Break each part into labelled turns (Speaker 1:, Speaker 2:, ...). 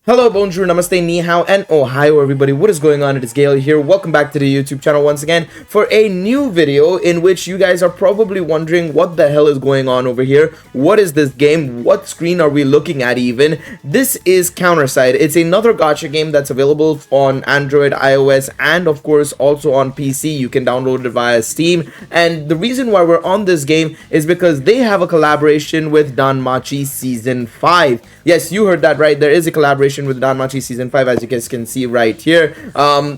Speaker 1: Hello, bonjour, namaste, ni hao, and ohio, everybody. What is going on? It is Gale here. Welcome back to the YouTube channel once again for a new video in which you guys are probably wondering what the hell is going on over here. What is this game? What screen are we looking at even? This is Counterside. It's another gacha game that's available on Android, iOS, and of course also on PC. You can download it via Steam. And the reason why we're on this game is because they have a collaboration with Danmachi Season 5. Yes, you heard that right. There is a collaboration with Danmachi Season 5, as you guys can see right here.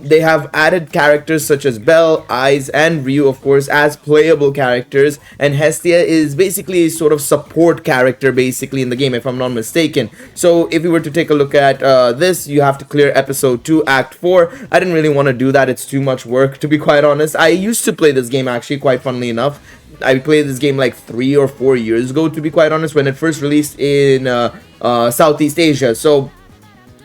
Speaker 1: They have added characters such as Belle, Eyes, and Ryu, of course, as playable characters. And Hestia is basically a sort of support character, basically, in the game, if I'm not mistaken. So if you were to take a look at this, you have to clear Episode 2, Act 4. I didn't really want to do that. It's too much work, to be quite honest. I used to play this game, actually, quite funnily enough. I played this game like 3 or 4 years ago, to be quite honest, when it first released in Southeast Asia. So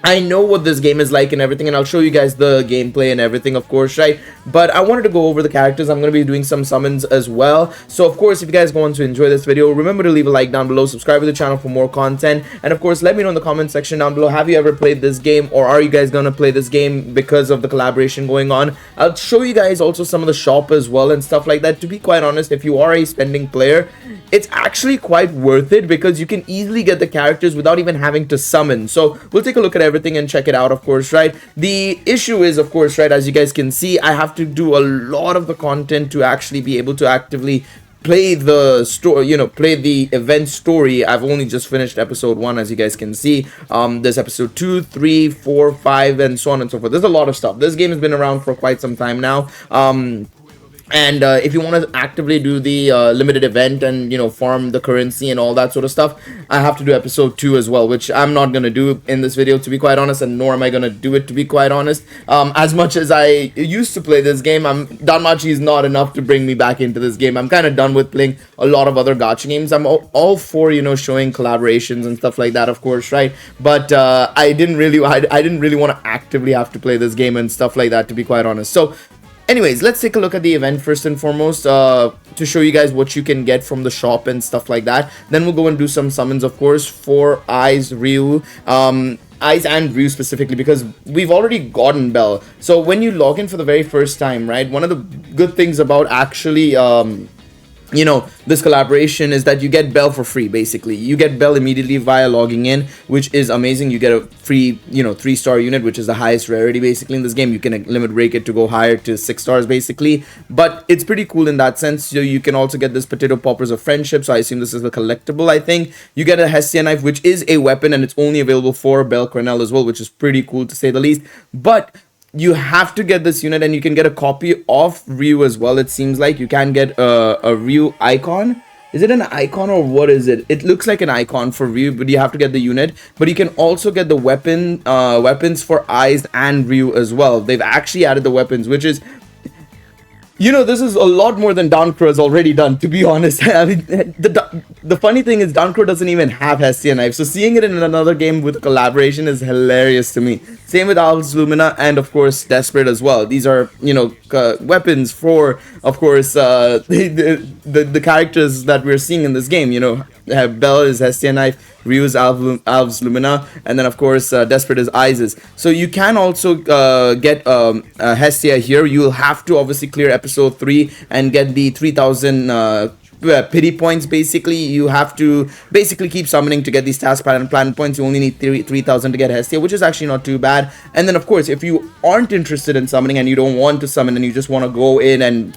Speaker 1: I know what this game is like and everything, and I'll show you guys the gameplay and everything, of course, right? But I wanted to go over the characters. I'm going to be doing some summons as well. So, of course, if you guys want to enjoy this video, remember to leave a like down below, subscribe to the channel for more content, and, of course, let me know in the comment section down below, have you ever played this game, or are you guys going to play this game because of the collaboration going on? I'll show you guys also some of the shop as well and stuff like that. To be quite honest, if you are a spending player, it's actually quite worth it because you can easily get the characters without even having to summon. So, we'll take a look at everything and check it out, of course, right? The issue is, of course, right, as you guys can see, I have to do a lot of the content to actually be able to actively play the story, play the event story. I've only just finished episode 1, as you guys can see. There's episode 2, 3, 4, 5, and so on and so forth. There's a lot of stuff. This game has been around for quite some time now. And if you want to actively do the limited event and, farm the currency and all that sort of stuff, I have to do episode 2 as well, which I'm not going to do in this video, to be quite honest, and nor am I going to do it, to be quite honest. As much as I used to play this game, Danmachi is not enough to bring me back into this game. I'm kind of done with playing a lot of other gacha games. I'm all for, showing collaborations and stuff like that, of course, right? But I didn't really want to actively have to play this game and stuff like that, to be quite honest. So, anyways, let's take a look at the event first and foremost to show you guys what you can get from the shop and stuff like that. Then we'll go and do some summons, of course, for Eyes, Ryu, Eyes and Ryu specifically, because we've already gotten Belle. So when you log in for the very first time, right, one of the good things about actually this collaboration is that you get Belle for free. Basically, you get Belle immediately via logging in, which is amazing. You get a free 3-star unit, which is the highest rarity basically in this game. You can limit break it to go higher to 6 stars basically, but it's pretty cool in that sense. So you can also get this potato poppers of friendship, so I assume this is a collectible. I think you get a Hestia knife, which is a weapon, and it's only available for Belle Cornell as well, which is pretty cool to say the least. But you have to get this unit, and you can get a copy of Ryu as well. It seems like you can get a Ryu icon. Is it an icon or what is it? It looks like an icon for Ryu, but you have to get the unit. But you can also get the weapons for Eyes and Ryu as well. They've actually added the weapons, which is, this is a lot more than Danchro has already done, to be honest. I mean, the funny thing is Danchro doesn't even have Hestia knife, so seeing it in another game with collaboration is hilarious to me. Same with Alves Lumina and, of course, Desperate as well. These are, weapons for, of course, the characters that we're seeing in this game. Belle is Hestia knife, Ryu is Alves Lumina, and then, of course, Desperate is Eyes. So you can also get Hestia here. You'll have to obviously clear episode 3 and get the 3,000 pity points. Basically, you have to basically keep summoning to get these task planet points. You only need 3,000 to get Hestia, which is actually not too bad. And then, of course, if you aren't interested in summoning and you don't want to summon and you just want to go in and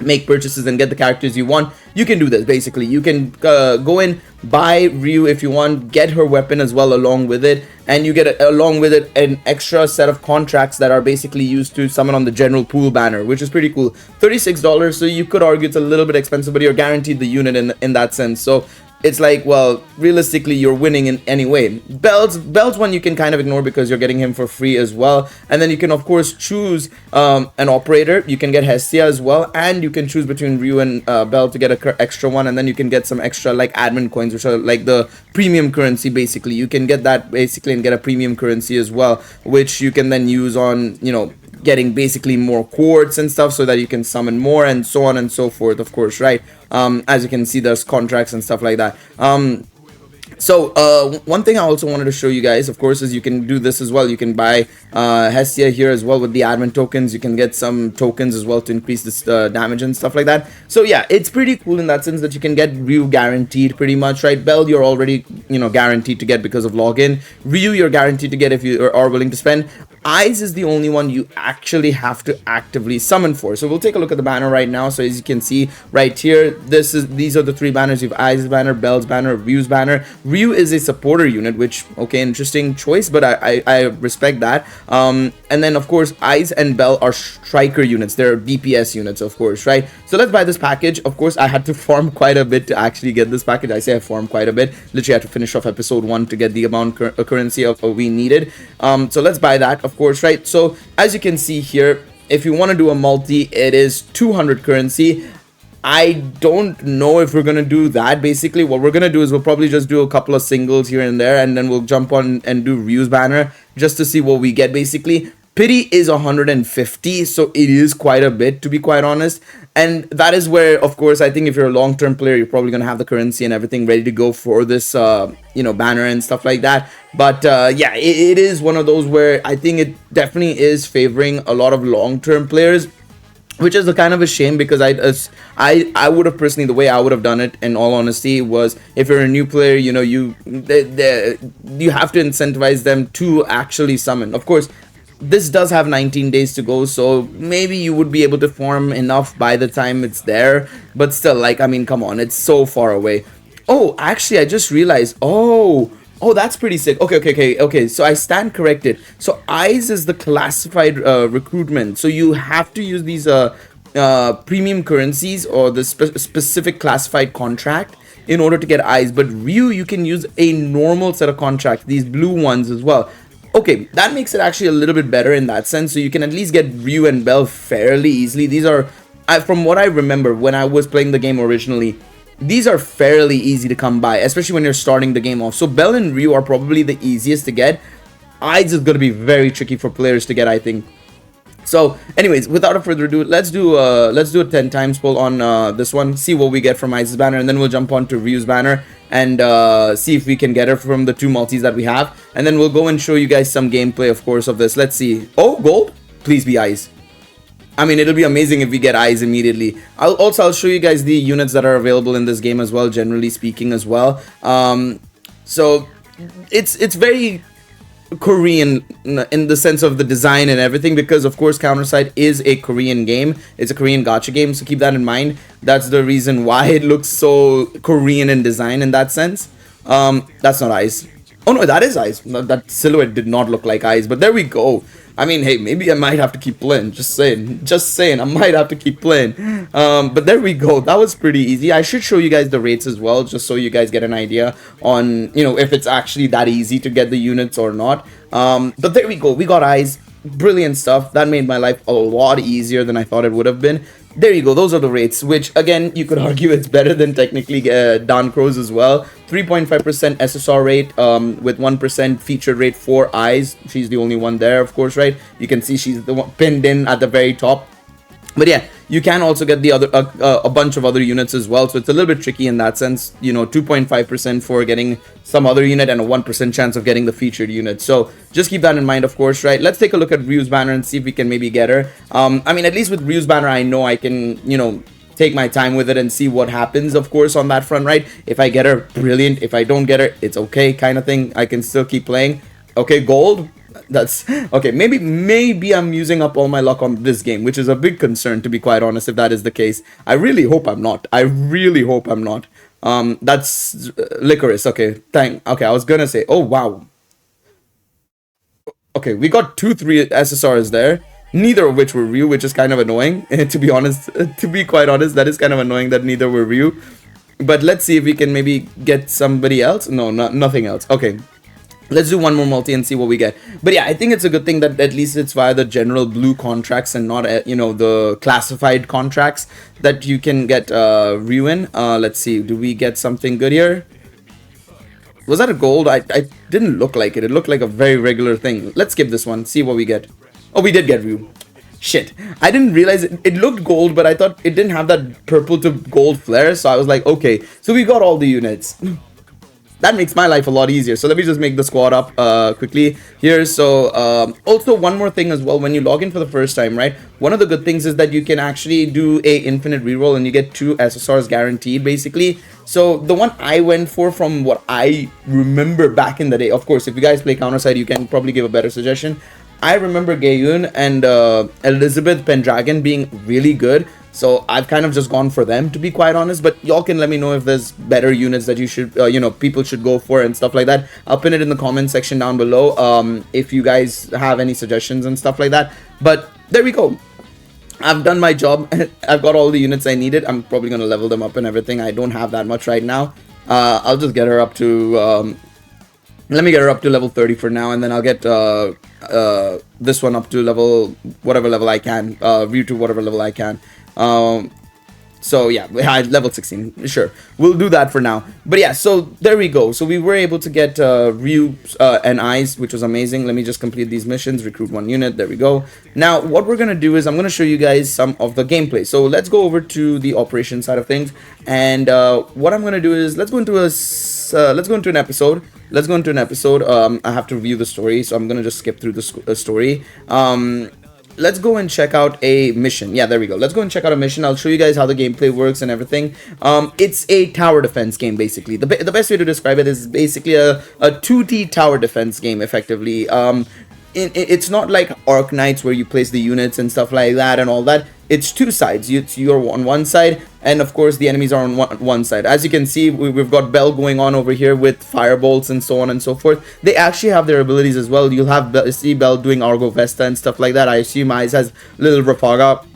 Speaker 1: make purchases and get the characters you want, you can do this. Basically, you can go in, buy Ryu if you want, get her weapon as well along with it, and you get along with it an extra set of contracts that are basically used to summon on the general pool banner, which is pretty cool. $36, so you could argue it's a little bit expensive, but you're guaranteed the unit in that sense. So it's like, well, realistically, you're winning in any way. Belle's one you can kind of ignore because you're getting him for free as well. And then you can, of course, choose an operator. You can get Hestia as well. And you can choose between Ryu and Belle to get an extra one. And then you can get some extra, like, admin coins, which are like the premium currency, basically. You can get that, basically, and get a premium currency as well, which you can then use on, getting basically more quartz and stuff so that you can summon more and so on and so forth, of course, right? As you can see, there's contracts and stuff like that. So one thing I also wanted to show you guys, of course, is you can do this as well. You can buy Hestia here as well with the admin tokens. You can get some tokens as well to increase this damage and stuff like that. So yeah, it's pretty cool in that sense that you can get Ryu guaranteed pretty much, right? Bell, you're already, you know, guaranteed to get because of login. Ryu, you're guaranteed to get if you are willing to spend. Eyes is the only one you actually have to actively summon for. So we'll take a look at the banner right now. So as you can see right here, these are the three banners. You have Eyes banner, Bell's banner, Ryu's banner. Ryu is a supporter unit, which, okay, interesting choice, but I respect that. And then of course Eyes and Bell are striker units. They're DPS units, of course, right? So let's buy this package. Of course, I had to farm quite a bit to actually get this package. I say I farmed quite a bit. Literally had to finish off episode 1 to get the amount currency of we needed. So let's buy that, of course, right? So as you can see here, if you want to do a multi, it is 200 currency. I don't know if we're going to do that. Basically, what we're going to do is we'll probably just do a couple of singles here and there, and then we'll jump on and do Ryu's banner just to see what we get, basically. Pity is 150, so it is quite a bit, to be quite honest. And that is where, of course, I think if you're a long-term player, you're probably going to have the currency and everything ready to go for this, you know, banner and stuff like that. But yeah, it is one of those where I think it definitely is favoring a lot of long-term players, which is a kind of a shame, because I would have personally, the way I would have done it, in all honesty, was if you're a new player, you know, you have to incentivize them to actually summon. Of course, this does have 19 days to go, so maybe you would be able to farm enough by the time it's there, but still, like, I mean, come on, it's so far away. Oh, actually, I just realized, oh, that's pretty sick. Okay, so I stand corrected. So Eyes is the classified recruitment, so you have to use these premium currencies or the specific classified contract in order to get Eyes. But Ryu, you can use a normal set of contracts, these blue ones as well. Okay, that makes it actually a little bit better in that sense. So you can at least get Ryu and Bell fairly easily. These are, from what I remember when I was playing the game originally, these are fairly easy to come by, especially when you're starting the game off. So Bell and Ryu are probably the easiest to get. Eyes is going to be very tricky for players to get, I think. So anyways, without further ado, let's do a 10 times pull on this one, see what we get from Eyes' banner, and then we'll jump on to Ryu's banner and see if we can get it from the 2 multis that we have, and then we'll go and show you guys some gameplay, of course, of this. Let's see. Oh, gold, please be Eyes. I mean, it'll be amazing if we get Eyes immediately. I'll show you guys the units that are available in this game as well, generally speaking as well. So it's very Korean in the sense of the design and everything, because of course Counterside is a Korean game. It's a Korean gacha game, so keep that in mind. That's the reason why it looks so Korean in design in that sense. That's not Eyes. Oh no, that is Eyes. That silhouette did not look like Eyes, but there we go. I mean, hey, maybe I might have to keep playing. Just saying, I might have to keep playing. But there we go. That was pretty easy. I should show you guys the rates as well, just so you guys get an idea on, you know, if it's actually that easy to get the units or not. But there we go. We got Eyes. Brilliant stuff. That made my life a lot easier than I thought it would have been. There you go. Those are the rates, which again, you could argue it's better than technically Danchro's as well. 3.5% SSR rate with 1% featured rate for Eyes. She's the only one there, of course, right? You can see she's the one pinned in at the very top. But yeah, you can also get the other a bunch of other units as well, so it's a little bit tricky in that sense. You know, 2.5% for getting some other unit and a 1% chance of getting the featured unit. So just keep that in mind, of course, right? Let's take a look at Ryu's banner and see if we can maybe get her. I mean, at least with Ryu's banner, I know I can, you know, take my time with it and see what happens, of course, on that front, right? If I get her, brilliant. If I don't get her, it's okay, kind of thing. I can still keep playing. Okay, gold. That's okay. Maybe I'm using up all my luck on this game, which is a big concern, to be quite honest, if that is the case. I really hope I'm not. I really hope I'm not. That's licorice. Okay, okay, I was gonna say, oh wow. Okay, we got 3 SSRs there, neither of which were Ryu, which is kind of annoying. To be honest, to be quite honest, that is kind of annoying that neither were Ryu. But let's see if we can maybe get somebody else. No, nothing else. Okay. Let's do one more multi and see what we get. But yeah, I think it's a good thing that at least it's via the general blue contracts and not, you know, the classified contracts that you can get Ryu in. Let's see, do we get something good here? Was that a gold? I didn't look like it. It looked like a very regular thing. Let's skip this one, see what we get. Oh, we did get Ryu. Shit, I didn't realize it looked gold, but I thought it didn't have that purple to gold flare, so I was like, okay, so we got all the units. that makes my life a lot easier. So let me just make the squad up quickly here. So also one more thing as well, when you log in for the first time, right, one of the good things is that you can actually do a infinite reroll and you get 2 SSRs guaranteed basically. So the one I went for, from what I remember back in the day, of course if you guys play Counterside you can probably give a better suggestion. I remember Gayun and Elizabeth Pendragon being really good, so I've kind of just gone for them, to be quite honest. But y'all can let me know if there's better units that you should, you know, people should go for and stuff like that. I'll pin it in the comment section down below if you guys have any suggestions and stuff like that. But there we go. I've done my job. I've got all the units I needed. I'm probably going to level them up and everything. I don't have that much right now. I'll just get her up to... let me get her up to level 30 for now, and then I'll get this one up to level, whatever level I can, view to whatever level I can. So yeah, level 16, sure, we'll do that for now. But yeah, so there we go. So we were able to get Rerolls and I's, which was amazing. Let me just complete these missions, recruit 1 unit, there we go. Now what we're gonna do is I'm gonna show you guys some of the gameplay. So let's go over to the operation side of things, and what I'm gonna do is let's go into an episode. I have to review the story, so I'm gonna just skip through the story. Let's go and check out a mission. Yeah, there we go. Let's go and check out a mission. I'll show you guys how the gameplay works and everything. It's a tower defense game, basically. The best way to describe it is basically a 2D tower defense game, effectively. It's not like Arc Knights where you place the units and stuff like that and all that. It's 2 sides. You're on one side, and of course the enemies are on one side. As you can see, we've got Bell going on over here with firebolts and so on and so forth. They actually have their abilities as well. You'll have see Bell doing Argo Vesta and stuff like that. I assume Ice has little Rafaga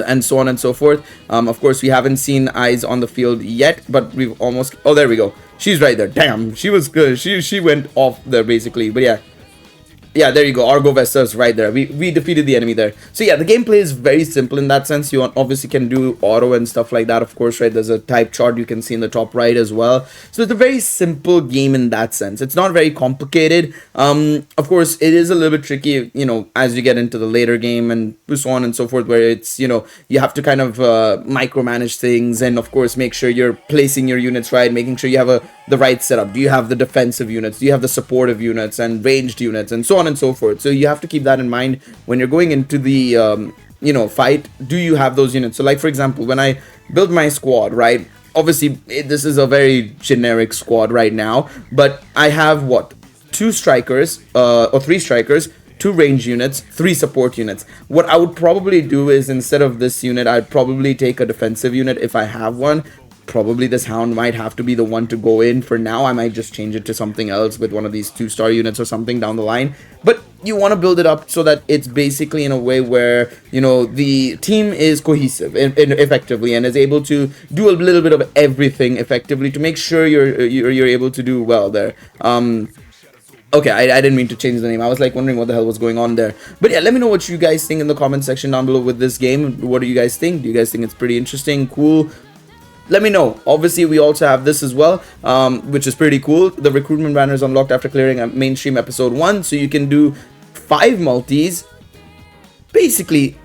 Speaker 1: and so on and so forth. Of course we haven't seen Eyes on the field yet, but we've almost... oh, there we go. She's right there. Damn, she was good. She went off there basically. But yeah, there you go. Argo Vesta's right there. We defeated the enemy there. So yeah, the gameplay is very simple in that sense. You obviously can do auto and stuff like that, of course, right? There's a type chart you can see in the top right as well. So it's a very simple game in that sense. It's not very complicated. Of course, it is a little bit tricky, you know, as you get into the later game and so on and so forth, where it's, you know, you have to kind of micromanage things, and of course make sure you're placing your units right, making sure you have the right setup. Do you have the defensive units? Do you have the supportive units and ranged units and so on and so forth? So you have to keep that in mind when you're going into the you know, fight. Do you have those units? So like for example, when I build my squad, right, obviously this is a very generic squad right now, but I have what, 2 strikers or 3 strikers, 2 range units, 3 support units. What I would probably do is, instead of this unit, I'd probably take a defensive unit if I have one. Probably this Hound might have to be the one to go in for now. I might just change it to something else with one of these 2-star units or something down the line. But you want to build it up so that it's basically in a way where, you know, the team is cohesive effectively, and is able to do a little bit of everything effectively to make sure you're able to do well there. Okay, I didn't mean to change the name. I was like wondering what the hell was going on there. But yeah, let me know what you guys think in the comment section down below with this game. What do you guys think? Do you guys think it's pretty interesting, cool? Let me know. Obviously we also have this as well, which is pretty cool. The recruitment banner is unlocked after clearing a mainstream episode 1, so you can do 5 multis. Basically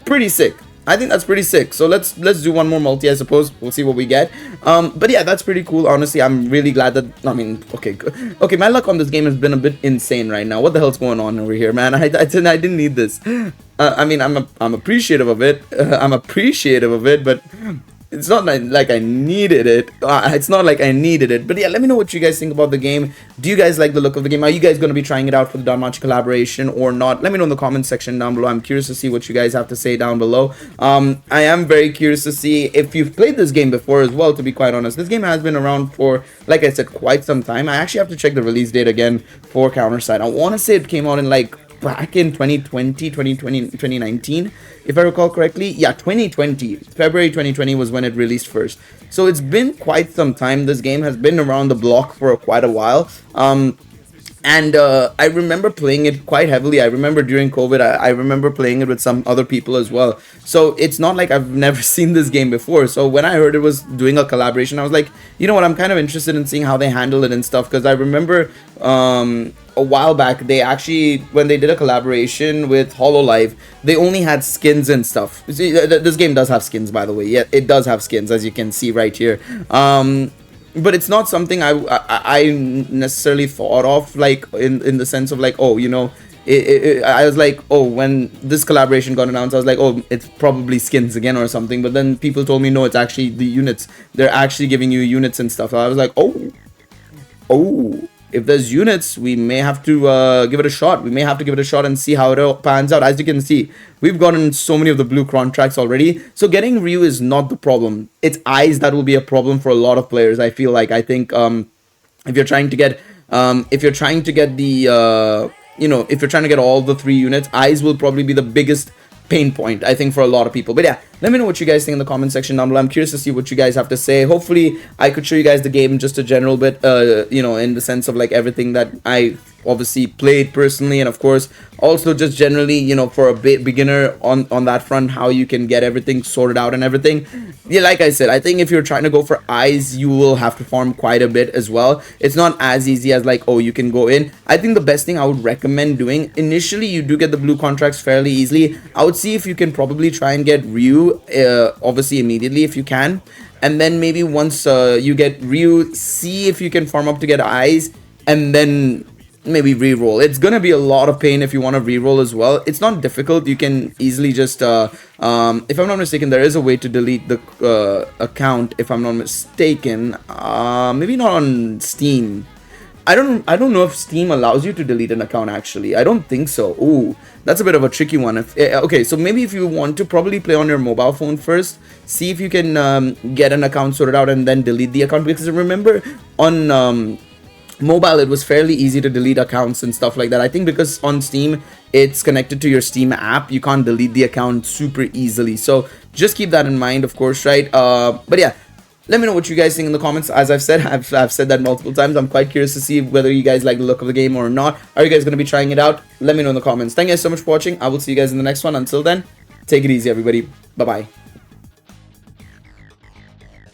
Speaker 1: pretty sick. I think that's pretty sick. So let's do one more multi, I suppose. We'll see what we get. But yeah, that's pretty cool. Honestly, I'm really glad that, I mean, okay, my luck on this game has been a bit insane right now. What the hell's going on over here, man? I didn't need this. I mean, I'm appreciative of it. I'm appreciative of it, but it's not like I needed it. It's not like I needed it. But yeah, let me know what you guys think about the game. Do you guys like the look of the game? Are you guys going to be trying it out for the Danmachi collaboration or not? Let me know in the comment section down below. I'm curious to see what you guys have to say down below. I am very curious to see if you've played this game before as well, to be quite honest. This game has been around for, like I said, quite some time. I actually have to check the release date again for Counterside. I want to say it came out in like back in 2019, if I recall correctly. Yeah, 2020, February 2020 was when it released first. So it's been quite some time. This game has been around the block for quite a while. And I remember playing it quite heavily. I remember during COVID, I remember playing it with some other people as well. So it's not like I've never seen this game before. So when I heard it was doing a collaboration, I was like, you know what, I'm kind of interested in seeing how they handle it and stuff. Because I remember a while back, they actually, when they did a collaboration with HoloLive, they only had skins and stuff. See, this game does have skins, by the way. Yeah, it does have skins, as you can see right here. but it's not something I necessarily thought of, like in the sense of like, oh, you know, I was like, oh, when this collaboration got announced, I was like, oh, it's probably skins again or something. But then people told me, no, it's actually the units. They're actually giving you units and stuff. So I was like, oh, if there's units, we may have to give it a shot. We may have to give it a shot and see how it pans out. As you can see, we've gotten so many of the blue contracts already. So getting Ryu is not the problem. It's eyes that will be a problem for a lot of players. I feel like, I think if you're trying to get the you know, if you're trying to get all the 3 units, eyes will probably be the biggest pain point, I think, for a lot of people. But yeah, let me know what you guys think in the comment section down below. I'm curious to see what you guys have to say. Hopefully I could show you guys the game just a general bit, you know, in the sense of like everything that I obviously played personally, and of course also just generally, you know, for a beginner on that front, how you can get everything sorted out and everything. Yeah, like I said, I think if you're trying to go for eyes, you will have to farm quite a bit as well. It's not as easy as like, oh, you can go in. I think the best thing I would recommend doing, initially you do get the blue contracts fairly easily. I would see if you can probably try and get Ryu obviously immediately if you can, and then maybe once you get Ryu, see if you can farm up to get eyes, and then maybe reroll. It's gonna be a lot of pain if you want to reroll as well. It's not difficult. You can easily just if I'm not mistaken, there is a way to delete the account, if I'm not mistaken. Maybe not on Steam. I don't know if Steam allows you to delete an account actually. I don't think so. Ooh, that's a bit of a tricky one. Okay, so maybe if you want to probably play on your mobile phone first, see if you can get an account sorted out and then delete the account, because remember on mobile it was fairly easy to delete accounts and stuff like that. I think because on Steam it's connected to your Steam app, you can't delete the account super easily. So just keep that in mind, of course, right? But yeah, let me know what you guys think in the comments. As I've said, I've said that multiple times. I'm quite curious to see whether you guys like the look of the game or not. Are you guys going to be trying it out? Let me know in the comments. Thank you guys so much for watching. I will see you guys in the next one. Until then, take it easy, everybody. Bye-bye.